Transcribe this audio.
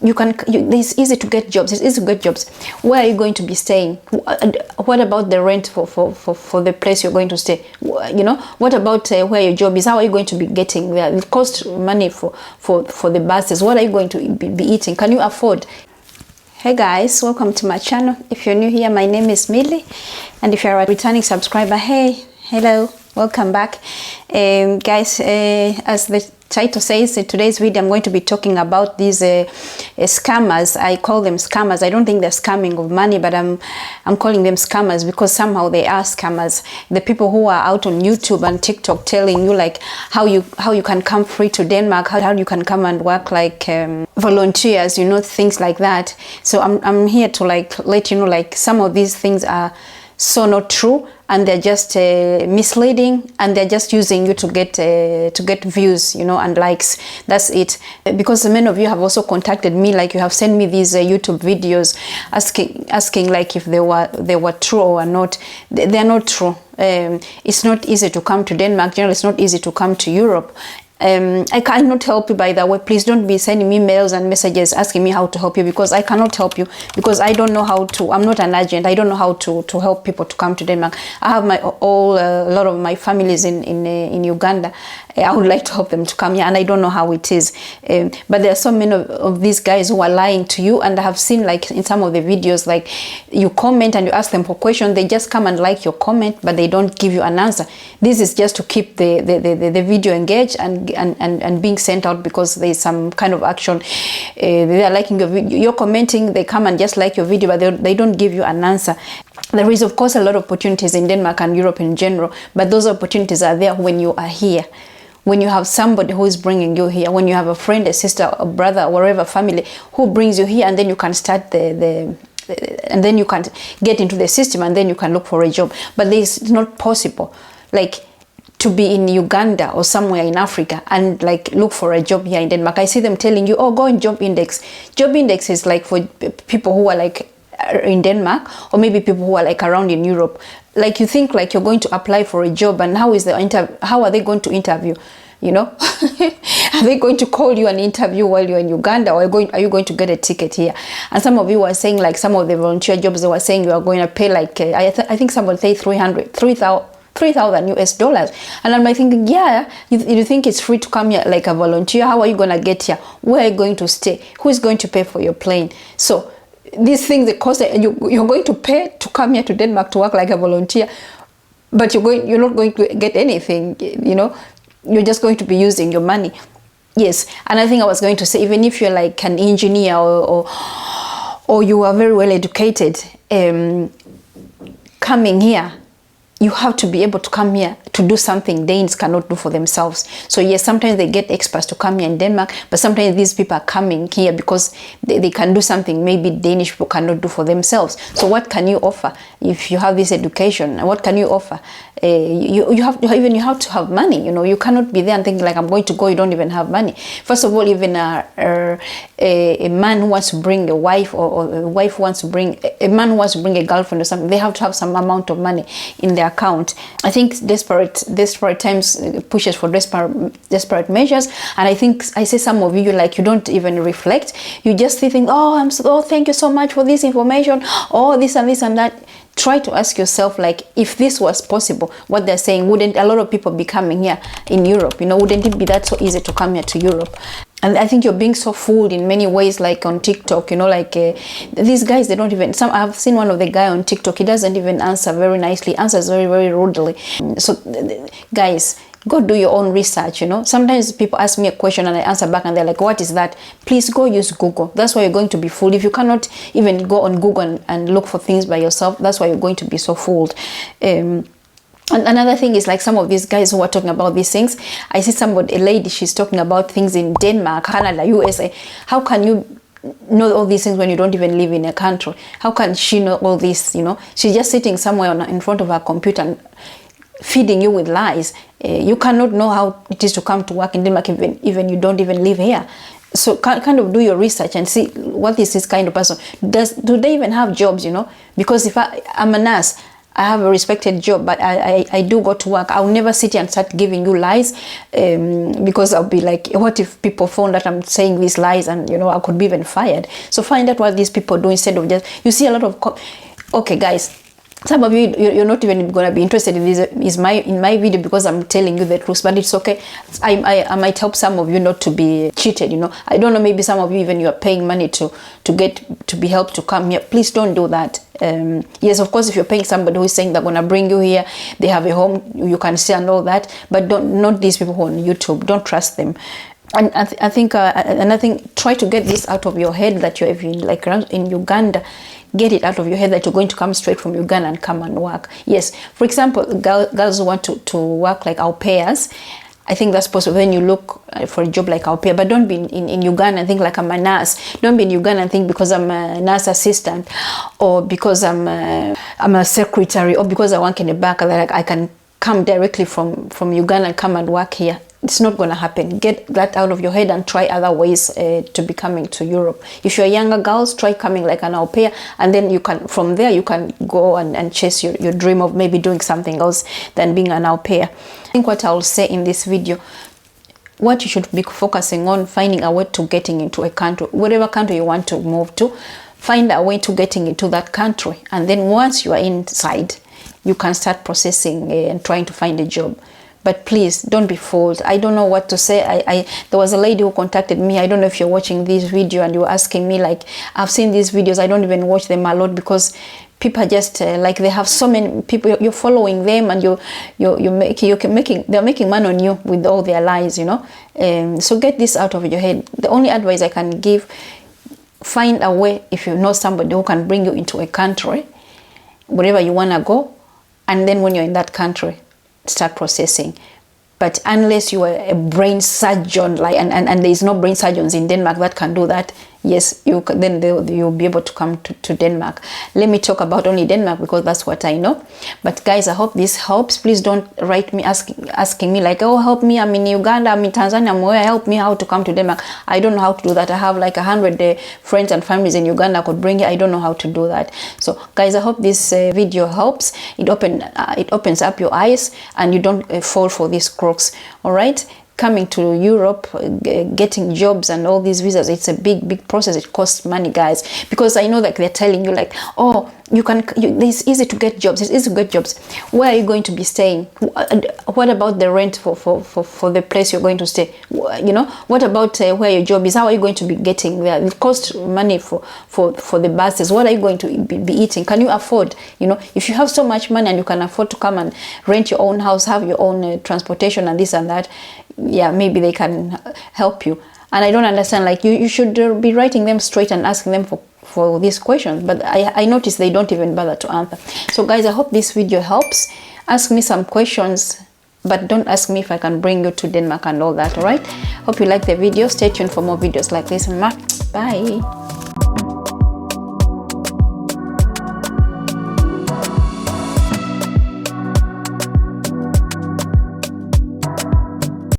It's easy to get jobs. It's easy to get jobs. Where are you going to be staying? What about the rent for the place you're going to stay? You know, what about where your job is? How are you going to be getting there? It costs money for the buses. What are you going to be eating? Can you afford? Hey guys, welcome to my channel. If you're new here, my name is Millie, and if you're a returning subscriber, hey, hello, welcome back. Guys, as the title says, in today's video I'm going to be talking about these scammers. I call them scammers. I don't think they're scamming of money, but I'm calling them scammers because somehow they are scammers. The people who are out on YouTube and TikTok telling you like how you can come free to Denmark, how you can come and work like volunteers, you know, things like that. So I'm here to like let you know like some of these things are so not true, and they're just misleading, and they're just using you to get views, you know, and likes. That's it. Because many of you have also contacted me, like you have sent me these YouTube videos asking like if they were true or not. They're not true. It's not easy to come to Denmark. Generally, it's not easy to come to Europe. I cannot help you, by the way. Please don't be sending me mails and messages asking me how to help you, because I cannot help you, because I don't know how to. I'm not an agent. I don't know how to help people to come to Denmark. I have a lot of my families in Uganda. I would like to help them to come here, and I don't know how it is. But there are so many of these guys who are lying to you, and I have seen like in some of the videos, like you comment and you ask them for questions, they just come and like your comment, but they don't give you an answer. This is just to keep the video engaged and being sent out, because there's some kind of action. They are liking your video, you're commenting, they come and just like your video, but they don't give you an answer. There is of course a lot of opportunities in Denmark and Europe in general, but those opportunities are there when you are here. When you have somebody who is bringing you here, when you have a friend, a sister, a brother, or whatever family who brings you here, and then you can start and then you can get into the system, and then you can look for a job. But this is not possible, like to be in Uganda or somewhere in Africa and like look for a job here in Denmark. I see them telling you, oh, go on Job Index. Job Index is like for people who are like in Denmark, or maybe people who are like around in Europe. Like you think like you're going to apply for a job, and how are they going to interview? You know, are they going to call you an interview while you're in Uganda, or are you going to get a ticket here? And some of you were saying like some of the volunteer jobs, they were saying you are going to pay like I think someone say $3,000 US. And I'm like thinking, yeah, you think it's free to come here like a volunteer? How are you going to get here? Where are you going to stay? Who is going to pay for your plane? So these things, the cost you're going to pay to come here to Denmark to work like a volunteer, but you're not going to get anything, you know. You're just going to be using your money. Yes. And I think I was going to say, even if you're like an engineer or you are very well educated, coming here, you have to be able to come here to do something Danes cannot do for themselves. So yes, sometimes they get experts to come here in Denmark, but sometimes these people are coming here because they can do something maybe Danish people cannot do for themselves. So what can you offer if you have this education? What can you offer? You have to have money. You know, you cannot be there and think like I'm going to go. You don't even have money. First of all, even a man who wants to bring a wife, or a wife wants to bring a man who wants to bring a girlfriend or something, they have to have some amount of money in their account. I think desperate times pushes for desperate measures, and I think I see some of you like you don't even reflect. You just think, oh, thank you so much for this information, oh, this and this and that. Try to ask yourself, like, if this was possible, what they're saying, wouldn't a lot of people be coming here in Europe? You know, wouldn't it be that so easy to come here to Europe? And I think you're being so fooled in many ways, like on TikTok, you know, like these guys, they don't even, I've seen one of the guy on TikTok, he doesn't even answer very nicely, answers very, very rudely. So guys, go do your own research, you know. Sometimes people ask me a question and I answer back and they're like, what is that? Please go use Google. That's why you're going to be fooled. If you cannot even go on Google and look for things by yourself, that's why you're going to be so fooled. And another thing is like some of these guys who are talking about these things. I see a lady, she's talking about things in Denmark, Canada, USA. How can you know all these things when you don't even live in a country? How can she know all this, you know? She's just sitting somewhere in front of her computer and feeding you with lies. You cannot know how it is to come to work in Denmark even you don't even live here. So kind of do your research and see what is this kind of person. Do they even have jobs, you know? Because if I'm a nurse, I have a respected job, but I do go to work. I'll never sit here and start giving you lies, because I'll be like, what if people found that I'm saying these lies, and you know, I could be even fired. So find out what these people do instead of just, you see a lot of okay guys, some of you, you're not even going to be interested in this in my video because I'm telling you the truth, but it's okay. I might help some of you not to be cheated, you know. I don't know, maybe some of you, even you are paying money to be helped to come here. Please don't do that. Yes, of course, if you're paying somebody who is saying they're going to bring you here, they have a home, you can stay and all that, but not these people who are on YouTube. Don't trust them. And I think try to get this out of your head that you're even like in Uganda. Get it out of your head that you're going to come straight from Uganda and come and work. Yes, for example, girls who want to work like au pairs, I think that's possible. Then you look for a job like au pair, but don't be in Uganda and think like I'm a nurse. Don't be in Uganda and think because I'm a nurse assistant, or because I'm a secretary, or because I work in a bank that I can come directly from Uganda and come and work here. It's not going to happen. Get that out of your head and try other ways to be coming to Europe. If you're younger girls, try coming like an au pair, and then you can, from there you can go and chase your dream of maybe doing something else than being an au pair. I think what I'll say in this video, what you should be focusing on, finding a way to getting into a country, whatever country you want to move to, find a way to getting into that country, and then once you are inside, you can start processing and trying to find a job. But please don't be fooled. I don't know what to say. There was a lady who contacted me. I don't know if you're watching this video and you're asking me, like, I've seen these videos. I don't even watch them a lot because people are just like, they have so many people. You're following them, and they're making money on you with all their lies, you know. So get this out of your head. The only advice I can give, find a way, if you know somebody who can bring you into a country, wherever you want to go, and then when you're in that country, start processing. But unless you are a brain surgeon, like and there is no brain surgeons in Denmark that can do that, yes, then you'll be able to come to Denmark. Let me talk about only Denmark because that's what I know. But guys, I hope this helps. Please don't write me asking me like, oh, help me, I'm in Uganda, I'm in Tanzania, I'm where, help me how to come to Denmark. I don't know how to do that. I have like 100 friends and families in Uganda I could bring here. I don't know how to do that. So guys, I hope this video helps. It opens up your eyes and you don't fall for these crooks. All right, coming to Europe, getting jobs and all these visas, it's a big process. It costs money, guys, because I know that they're telling you like, oh, it's easy to get jobs. It's easy to get jobs. Where are you going to be staying? What about the rent for the place you're going to stay? You know, what about where your job is? How are you going to be getting there? It costs money for the buses. What are you going to be eating? Can you afford? You know, if you have so much money and you can afford to come and rent your own house, have your own transportation and this and that, yeah, maybe they can help you. And I don't understand, like, you should be writing them straight and asking them for these questions, but I notice they don't even bother to answer. So guys, I hope this video helps. Ask me some questions, but don't ask me if I can bring you to Denmark and all that. All right, hope you like the video. Stay tuned for more videos like this. Bye.